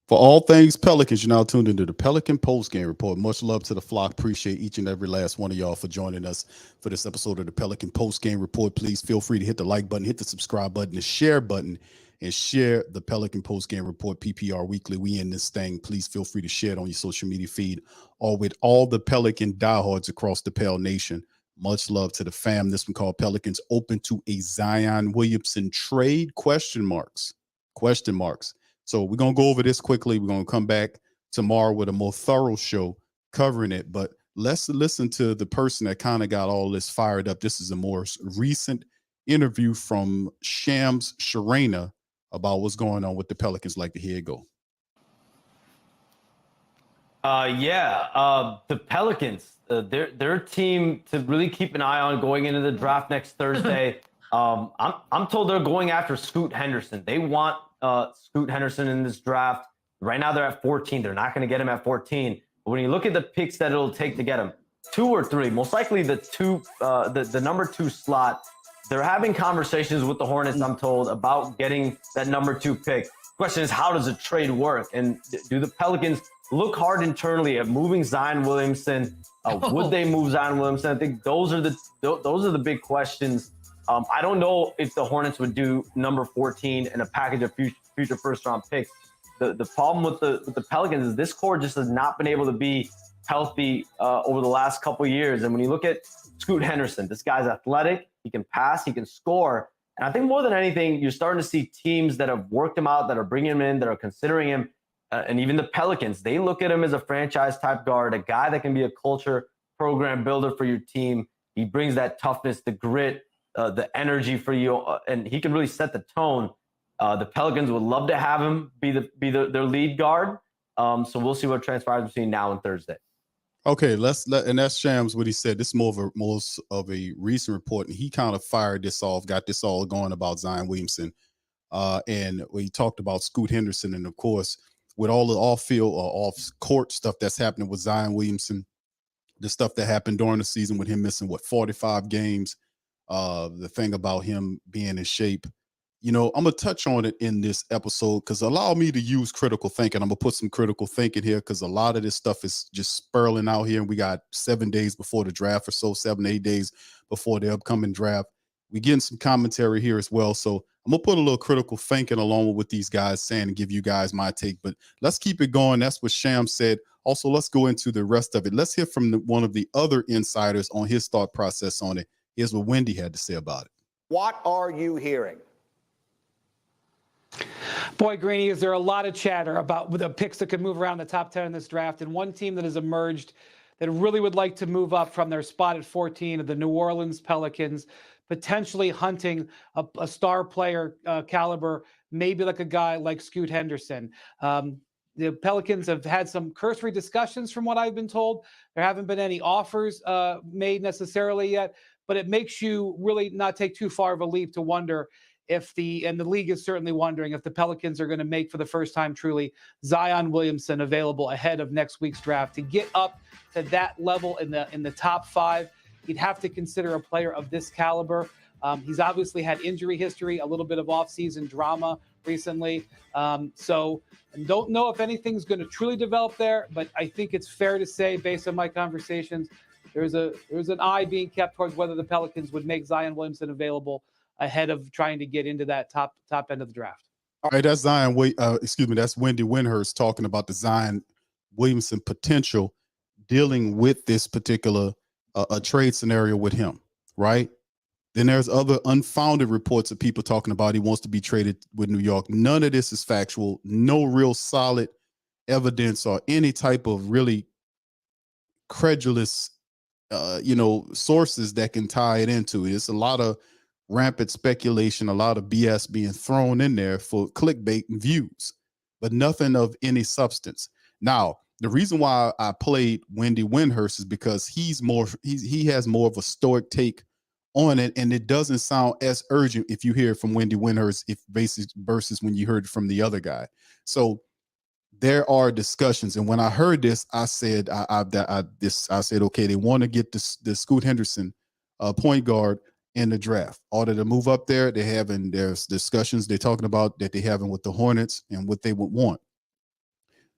For all things Pelicans, you're now tuned into the Pelican Post Game Report. Much love to the flock. Appreciate each and every last one of y'all for joining us for this episode of the Pelican Post Game Report. Please feel free to hit the like button, hit the subscribe button, the share button, and share the Pelican Post Game Report PPR Weekly. We in this thing. Please feel free to share it on your social media feed or with all the Pelican diehards across the Pale Nation. Much love to the fam. This one called Pelicans open to a Zion Williamson trade? Question marks. Question marks. So we're going to go over this quickly. We're going to come back tomorrow with a more thorough show covering it. But let's listen to the person that kind of got all this fired up. This is a more recent interview from Shams Charania about what's going on with the Pelicans. Like to hear it go. The Pelicans, they're a team to really keep an eye on going into the draft next Thursday. I'm told they're going after Scoot Henderson. They want Scoot Henderson in this draft. Right now they're at 14. They're not going to get him at 14. But when you look at the picks that it'll take to get him, 2 or 3, most likely the number 2 slot. They're having conversations with the Hornets, I'm told, about getting that number 2 pick. Question is, how does a trade work? And do the Pelicans look hard internally at moving Zion Williamson? Would they move Zion Williamson? I think those are the big questions. I don't know if the Hornets would do number 14 and a package of future first-round picks. The problem with the Pelicans is this core just has not been able to be healthy over the last couple of years. And when you look at Scoot Henderson, this guy's athletic. He can pass. He can score. And I think more than anything, you're starting to see teams that have worked him out, that are bringing him in, that are considering him, and even the Pelicans, they look at him as a franchise-type guard, a guy that can be a culture program builder for your team. He brings that toughness, the grit, the energy for you, and he can really set the tone. The Pelicans would love to have him be their lead guard. So we'll see what transpires between now and Thursday. Okay, and that's Shams what he said. This is most of a recent report, and he kind of fired this off, got this all going about Zion Williamson, and we talked about Scoot Henderson, and of course, with all the off-field or off-court stuff that's happening with Zion Williamson, the stuff that happened during the season with him missing 45 games, the thing about him being in shape. I'm going to touch on it in this episode because allow me to use critical thinking. I'm going to put some critical thinking here because a lot of this stuff is just spurling out here. And we got 7 days before the draft or so, 7, 8 days before the upcoming draft. We're getting some commentary here as well. So I'm going to put a little critical thinking along with what these guys saying and give you guys my take. But let's keep it going. That's what Sham said. Also, let's go into the rest of it. Let's hear from one of the other insiders on his thought process on it. Here's what Wendy had to say about it. What are you hearing? Boy, Greeny, is there a lot of chatter about the picks that could move around the top 10 in this draft. And one team that has emerged that really would like to move up from their spot at 14 of the New Orleans Pelicans, potentially hunting a star player caliber, maybe like a guy like Scoot Henderson. The Pelicans have had some cursory discussions from what I've been told. There haven't been any offers made necessarily yet, but it makes you really not take too far of a leap to wonder if the league is certainly wondering if the Pelicans are going to make for the first time truly Zion Williamson available ahead of next week's draft. To get up to that level in the top 5, you'd have to consider a player of this caliber. He's obviously had injury history, a little bit of offseason drama recently. So don't know if anything's going to truly develop there, but I think it's fair to say, based on my conversations, there's an eye being kept towards whether the Pelicans would make Zion Williamson available ahead of trying to get into that top end of the draft. All right, that's that's Wendy Windhorst talking about the Zion Williamson potential dealing with this particular a trade scenario with him, right? Then there's other unfounded reports of people talking about he wants to be traded with New York. None of this is factual. No real solid evidence or any type of really credulous, sources that can tie it into it. It's a lot of rampant speculation, a lot of BS being thrown in there for clickbait and views, but nothing of any substance. Now, the reason why I played Wendy Windhorst is because he has more of a stoic take on it, and it doesn't sound as urgent if you hear it from Wendy Windhorst versus when you heard it from the other guy. So there are discussions, and when I heard this, I said, I said, okay, they want to get the Scoot Henderson point guard in the draft. Order to move up there, there's discussions they're talking about that they're having with the Hornets and what they would want.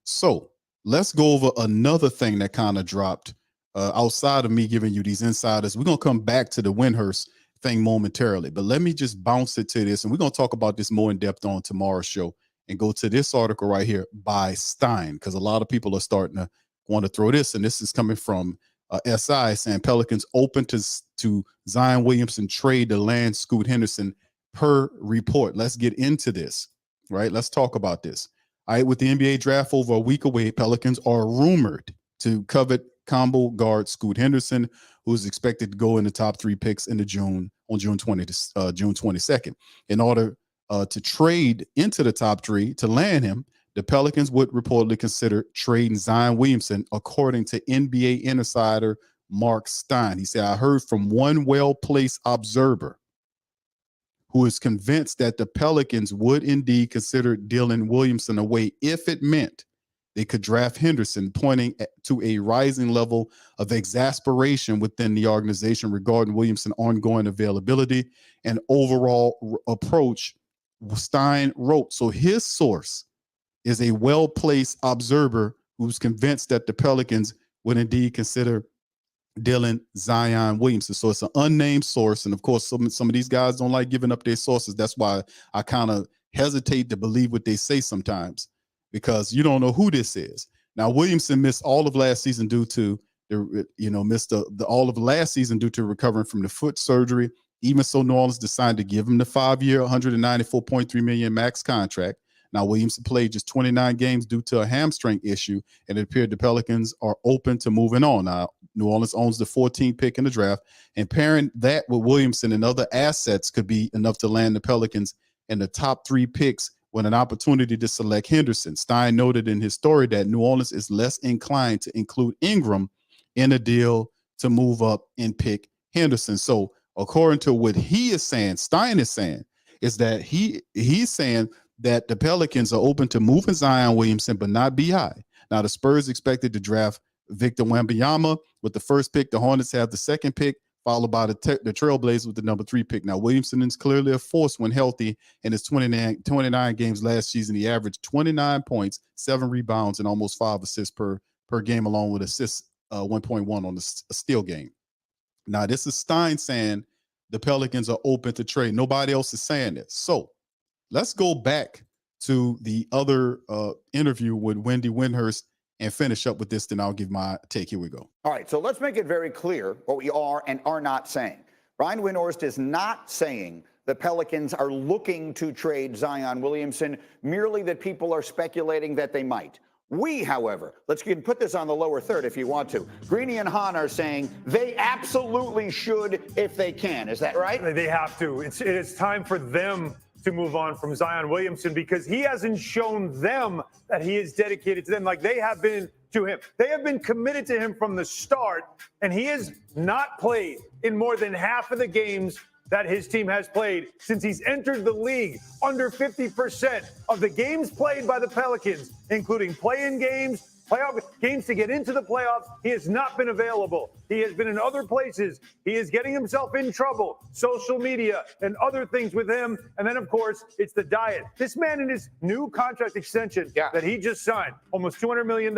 So let's go over another thing that kind of dropped outside of me giving you these insiders. We're going to come back to the Windhorst thing momentarily, but let me just bounce it to this. And we're going to talk about this more in depth on tomorrow's show and go to this article right here by Stein, because a lot of people are starting to want to throw this. And this is coming from SI saying Pelicans open to Zion Williamson trade to land Scoot Henderson per report. Let's get into this, right? Let's talk about this. All right, with the NBA draft over a week away, Pelicans are rumored to covet combo guard Scoot Henderson, who is expected to go in the top 3 picks on June 22nd. In order to trade into the top 3 to land him, the Pelicans would reportedly consider trading Zion Williamson, according to NBA insider Marc Stein. He said, I heard from one well-placed observer who is convinced that the Pelicans would indeed consider dealing Williamson away if it meant they could draft Henderson, pointing to a rising level of exasperation within the organization regarding Williamson's ongoing availability and overall approach. Stein wrote, so his source is a well-placed observer who's convinced that the Pelicans would indeed consider dealing Zion Williamson. So it's an unnamed source. And of course, some of these guys don't like giving up their sources. That's why I kind of hesitate to believe what they say sometimes, because you don't know who this is. Now, Williamson missed all of last season due to all of last season due to recovering from the foot surgery. Even so, New Orleans decided to give him the 5-year, $194.3 million max contract. Now, Williamson played just 29 games due to a hamstring issue, and it appeared the Pelicans are open to moving on. Now, New Orleans owns the 14th pick in the draft, and pairing that with Williamson and other assets could be enough to land the Pelicans in the top 3 picks with an opportunity to select Henderson. Stein noted in his story that New Orleans is less inclined to include Ingram in a deal to move up and pick Henderson. So according to what he is saying, Stein is saying, is that he's saying that the Pelicans are open to moving Zion Williamson, but not BI. Now, the Spurs expected to draft Victor Wembanyama with the first pick. The Hornets have the second pick, followed by the Trailblazers with the number 3 pick. Now, Williamson is clearly a force when healthy. In his 29 games last season, he averaged 29 points, 7 rebounds, and almost 5 assists per game, along with assists 1.1 on the steal game. Now, this is Stein saying the Pelicans are open to trade. Nobody else is saying this. So let's go back to the other interview with Wendy Windhorst and finish up with this. Then I'll give my take. Here we go. All right, so let's make it very clear what we are and are not saying. Brian Windhorst is not saying the Pelicans are looking to trade Zion Williamson, merely that people are speculating that they might. We, however, you can put this on the lower third if you want to. Greeny and Hahn are saying they absolutely should if they can. Is that right? They have to. It is time for them to move on from Zion Williamson, because he hasn't shown them that he is dedicated to them like they have been to him. They have been committed to him from the start, and he has not played in more than half of the games that his team has played since he's entered the league. Under 50% of the games played by the Pelicans, including play-in games, playoff games to get into the playoffs, he has not been available. He has been in other places. He is getting himself in trouble, social media and other things with him. And then, of course, it's the diet. This man in his new contract extension that he just signed, almost $200 million,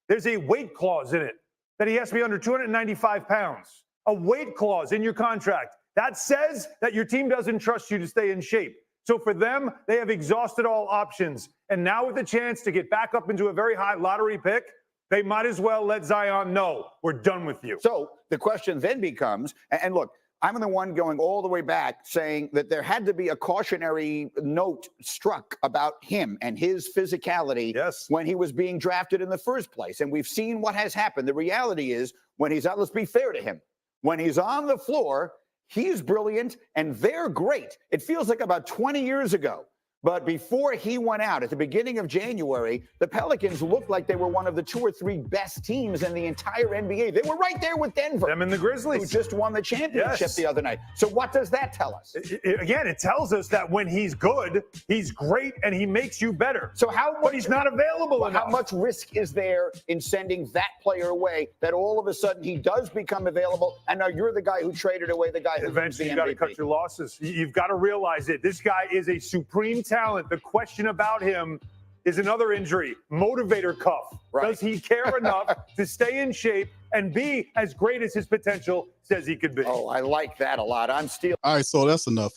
there's a weight clause in it that he has to be under 295 pounds. A weight clause in your contract. That says that your team doesn't trust you to stay in shape. So for them, they have exhausted all options. And now with the chance to get back up into a very high lottery pick, they might as well let Zion know we're done with you. So the question then becomes, and look, I'm the one going all the way back saying that there had to be a cautionary note struck about him and his physicality when he was being drafted in the first place. And we've seen what has happened. The reality is, when he's out, let's be fair to him, when he's on the floor, he's brilliant, and they're great. It feels like about 20 years ago. But before he went out at the beginning of January, the Pelicans looked like they were one of the 2 or 3 best teams in the entire NBA. They were right there with Denver. Them and the Grizzlies. Who just won the championship the other night. So what does that tell us? It tells us that when he's good, he's great, and he makes you better. So but he's not available enough. How much risk is there in sending that player away that all of a sudden he does become available, and now you're the guy who traded away the guy who eventually you got to cut your losses. You've got to realize it. This guy is a supreme talent. The question about him is another injury, motivator cuff. Right. Does he care enough to stay in shape and be as great as his potential says he could be? Oh, I like that a lot. I'm stealing. All right, so that's enough.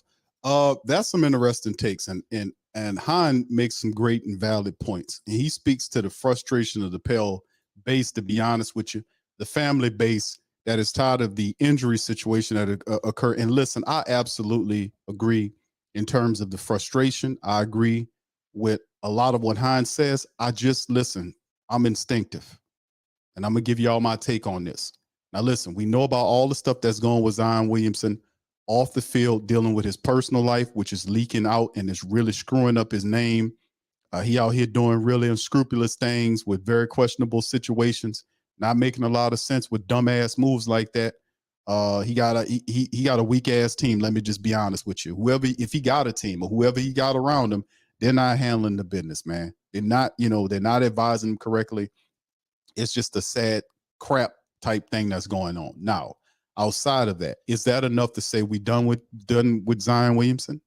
That's some interesting takes, and Hahn makes some great and valid points. And he speaks to the frustration of the Pell base, to be honest with you, the family base that is tired of the injury situation that occur. And listen, I absolutely agree in terms of the frustration. I agree with a lot of what Hahn says. I just listen. I'm instinctive, and I'm gonna give y'all my take on this. Now, listen, we know about all the stuff that's going with Zion Williamson off the field, dealing with his personal life, which is leaking out and is really screwing up his name. He out here doing really unscrupulous things with very questionable situations, not making a lot of sense with dumbass moves like that. He got a weak ass team. Let me just be honest with you. If he got a team or whoever he got around him, they're not handling the business, man. They're not advising him correctly. It's just a sad crap type thing that's going on. Now, outside of that, is that enough to say we done with Zion Williamson?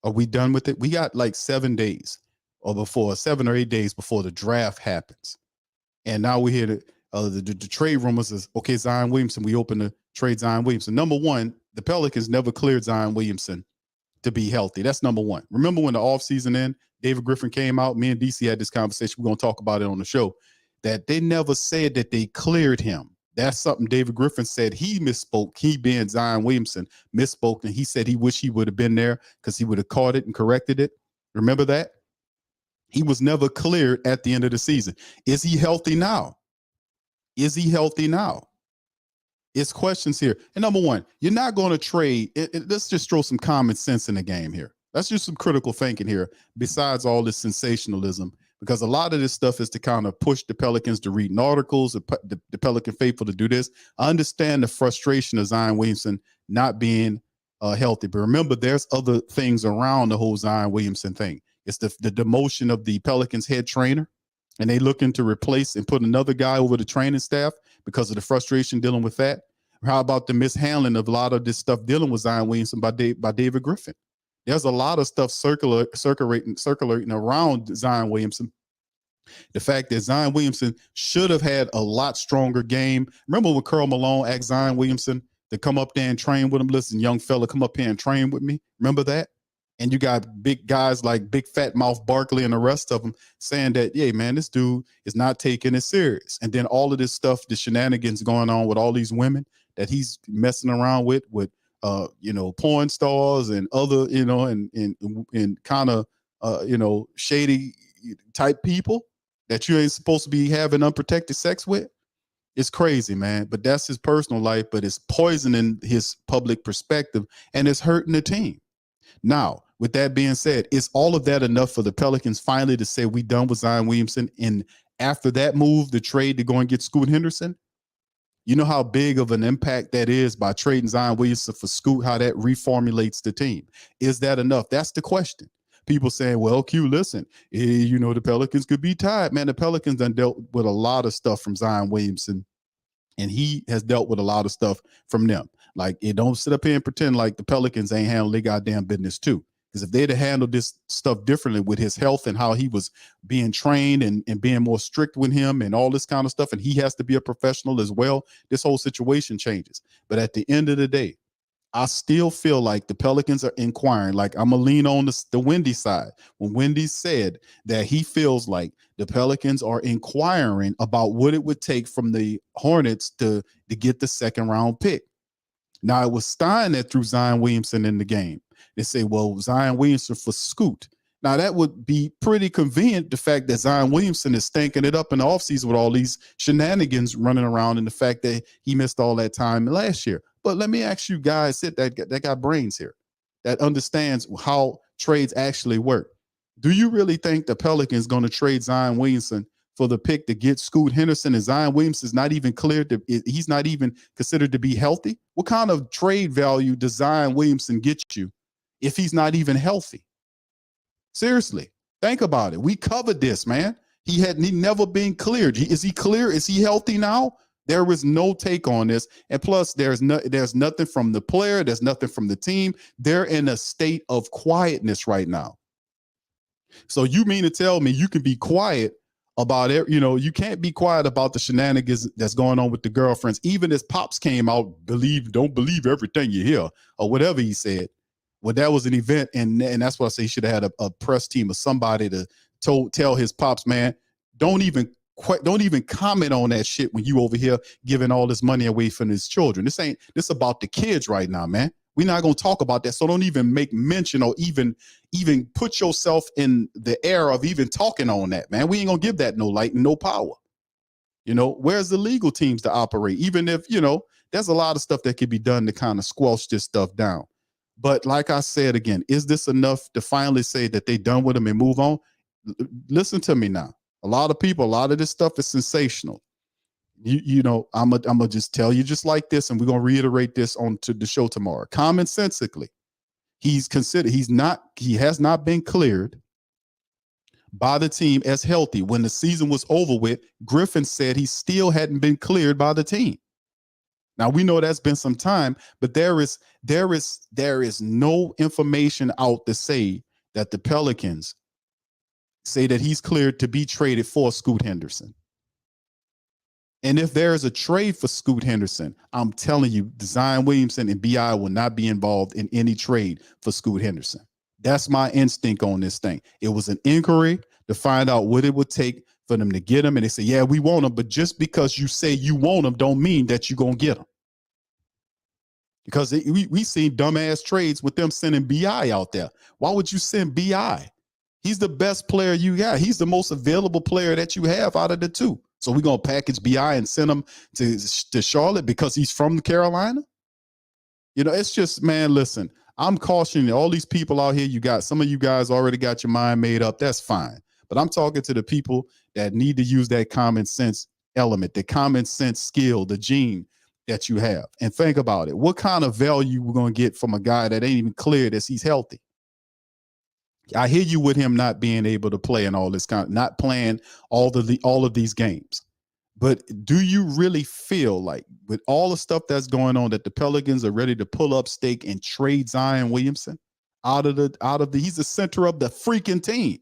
Are we done with it? We got like 7 days or 7 or 8 days before the draft happens. And now we hear the trade rumors is, okay, Zion Williamson, we open to trade Zion Williamson. Number one, the Pelicans never cleared Zion Williamson to be healthy. That's number one. Remember when the offseason ended, David Griffin came out, me and DC had this conversation, we're going to talk about it on the show, that they never said that they cleared him. That's something David Griffin said. He misspoke. He, being Zion Williamson, misspoke, and he said he wished he would have been there because he would have caught it and corrected it. Remember that? He was never cleared at the end of the season. Is he healthy now? Is he healthy now? It's questions here. And number one, you're not going to trade. Let's just throw some common sense in the game here. Let's do some critical thinking here, besides all this sensationalism, because a lot of this stuff is to kind of push the Pelicans to reading articles, the Pelican faithful to do this. I understand the frustration of Zion Williamson not being healthy, but remember, there's other things around the whole Zion Williamson thing. It's the demotion of the Pelicans head trainer, and they looking to replace and put another guy over the training staff because of the frustration dealing with that. How about the mishandling of a lot of this stuff dealing with Zion Williamson by David Griffin? There's a lot of stuff circulating around Zion Williamson. The fact that Zion Williamson should have had a lot stronger game. Remember when Karl Malone asked Zion Williamson to come up there and train with him? Listen, young fella, come up here and train with me. Remember that? And you got big guys like Big Fat Mouth Barkley and the rest of them saying that, yeah, man, this dude is not taking it serious. And then all of this stuff, the shenanigans going on with all these women that he's messing around with porn stars and other, and kind of, shady type people that you ain't supposed to be having unprotected sex with. It's crazy, man. But that's his personal life, but it's poisoning his public perspective and it's hurting the team. Now, with that being said, is all of that enough for the Pelicans finally to say we done with Zion Williamson? And after that move, the trade to go and get Scoot Henderson, you know how big of an impact that is by trading Zion Williamson for Scoot, how that reformulates the team. Is that enough? That's the question. People saying, well, Q, listen, the Pelicans could be tied. Man, the Pelicans done dealt with a lot of stuff from Zion Williamson, and he has dealt with a lot of stuff from them. Like, it don't sit up here and pretend like the Pelicans ain't handling their goddamn business too. Because if they'd have handled this stuff differently with his health and how he was being trained and being more strict with him and all this kind of stuff, and he has to be a professional as well, this whole situation changes. But at the end of the day, I still feel like the Pelicans are inquiring. Like, I'm going to lean on the Wendy side. When Wendy said that he feels like the Pelicans are inquiring about what it would take from the Hornets to get the second round pick. Now, it was Stein that threw Zion Williamson in the game. They say, well, Zion Williamson for Scoot. Now, that would be pretty convenient, the fact that Zion Williamson is stinking it up in the offseason with all these shenanigans running around and the fact that he missed all that time last year. But let me ask you guys that got brains here, that understands how trades actually work. Do you really think the Pelicans going to trade Zion Williamson for the pick to get Scoot Henderson, and Zion Williamson is not even cleared he's not even considered to be healthy? What kind of trade value does Zion Williamson get you if he's not even healthy? Seriously, think about it. We covered this, man. He never been cleared. Is he clear? Is he healthy now? There was no take on this. And plus, there's nothing from the player. There's nothing from the team. They're in a state of quietness right now. So you mean to tell me you can be quiet about it? You know, you can't be quiet about the shenanigans that's going on with the girlfriends. Even as Pops came out, don't believe everything you hear or whatever he said. Well, that was an event, and that's why I say he should have had a press team or somebody to tell his Pops, man, don't even comment on that shit when you over here giving all this money away from his children. This about the kids right now, man. We're not going to talk about that. So don't even make mention or even put yourself in the air of even talking on that, man. We ain't going to give that no light and no power. You know, where's the legal teams to operate? Even if, you know, there's a lot of stuff that could be done to kind of squelch this stuff down. But like I said, again, is this enough to finally say that they done with them and move on? Listen to me now. A lot of this stuff is sensational. You know, I'm gonna just tell you just like this, and we're gonna reiterate this on to the show tomorrow. Commonsensically, he has not been cleared by the team as healthy. When the season was over with, Griffin said he still hadn't been cleared by the team. Now we know that's been some time, but there is no information out to say that the Pelicans say that he's cleared to be traded for Scoot Henderson. And if there is a trade for Scoot Henderson, I'm telling you, Zion Williamson and BI will not be involved in any trade for Scoot Henderson. That's my instinct on this thing. It was an inquiry to find out what it would take for them to get him. And they say, yeah, we want him. But just because you say you want him don't mean that you're going to get him. Because we seen dumbass trades with them sending BI out there. Why would you send BI? He's the best player you got. He's the most available player that you have out of the two. So we're going to package BI and send him to Charlotte because he's from Carolina? You know, it's just, man, listen, I'm cautioning all these people out here. Some of you guys already got your mind made up. That's fine. But I'm talking to the people that need to use that common sense element, the common sense skill, the gene that you have. And think about it. What kind of value we're going to get from a guy that ain't even cleared as he's healthy? I hear you with him not being able to play and all this not playing all of these games. But do you really feel like with all the stuff that's going on that the Pelicans are ready to pull up stake and trade Zion Williamson he's the center of the freaking team.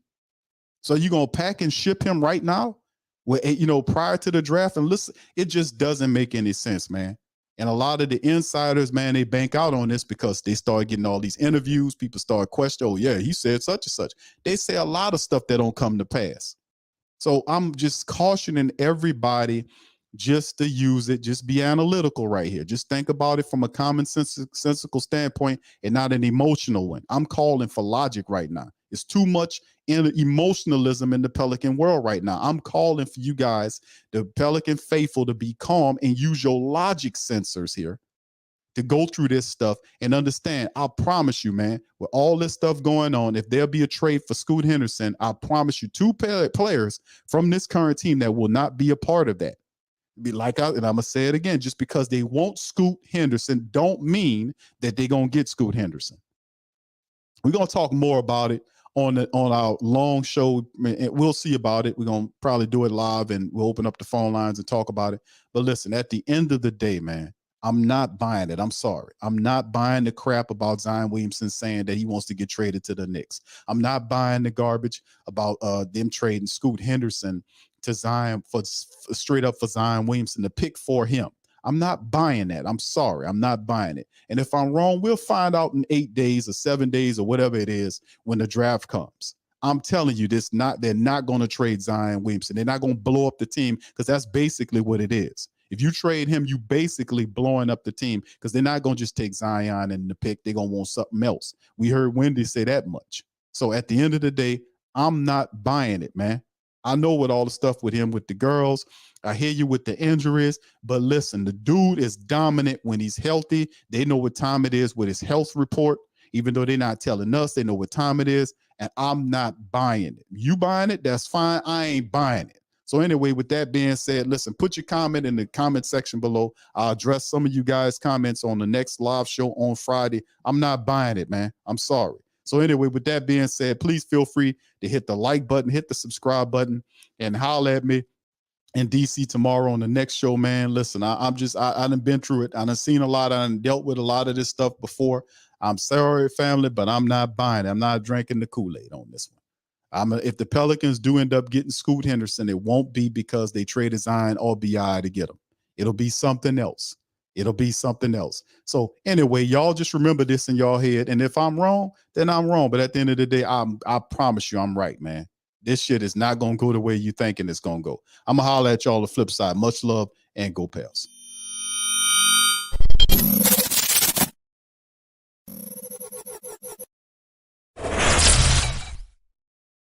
So you're going to pack and ship him right now? Well, you know, prior to the draft, and listen, it just doesn't make any sense, man. And a lot of the insiders, man, they bank out on this because they start getting all these interviews. People start questioning, oh, yeah, he said such and such. They say a lot of stuff that don't come to pass. So I'm just cautioning everybody just to use it. Just be analytical right here. Just think about it from a commonsensical standpoint and not an emotional one. I'm calling for logic right now. It's too much emotionalism in the Pelican world right now. I'm calling for you guys, the Pelican faithful, to be calm and use your logic sensors here to go through this stuff and understand. I promise you, man, with all this stuff going on, if there'll be a trade for Scoot Henderson, I promise you 2 players from this current team that will not be a part of that. And I'm going to say it again, just because they want Scoot Henderson don't mean that they're going to get Scoot Henderson. We're going to talk more about it on our long show, and we'll see about it. We're going to probably do it live, and we'll open up the phone lines and talk about it. But listen, at the end of the day, man, I'm not buying it. I'm sorry. I'm not buying the crap about Zion Williamson saying that he wants to get traded to the Knicks. I'm not buying the garbage about them trading Scoot Henderson to Zion straight up for Zion Williamson to pick for him. I'm not buying that. I'm sorry. I'm not buying it. And if I'm wrong, we'll find out in 8 days or 7 days or whatever it is when the draft comes. I'm telling you they're not going to trade Zion Williamson. They're not going to blow up the team, because that's basically what it is. If you trade him, you basically blowing up the team, because they're not going to just take Zion and the pick. They're going to want something else. We heard Wendy say that much. So at the end of the day, I'm not buying it, man. I know with all the stuff with him, with the girls, I hear you with the injuries, but listen, the dude is dominant when he's healthy. They know what time it is with his health report. Even though they're not telling us, they know what time it is, and I'm not buying it. You buying it, that's fine. I ain't buying it. So anyway, with that being said, listen, put your comment in the comment section below. I'll address some of you guys' comments on the next live show on Friday. I'm not buying it, man. I'm sorry. So anyway, with that being said, please feel free to hit the like button, hit the subscribe button, and holler at me in DC tomorrow on the next show, man. Listen, I done been through it. I done seen a lot. I done dealt with a lot of this stuff before. I'm sorry, family, but I'm not buying it. I'm not drinking the Kool-Aid on this one. If the Pelicans do end up getting Scoot Henderson, it won't be because they traded Zion or BI to get him. It'll be something else. It'll be something else. So anyway, y'all just remember this in y'all head. And if I'm wrong, then I'm wrong. But at the end of the day, I promise you I'm right, man. This shit is not going to go the way you thinking it's going to go. I'm going to holler at y'all the flip side. Much love and go Pels.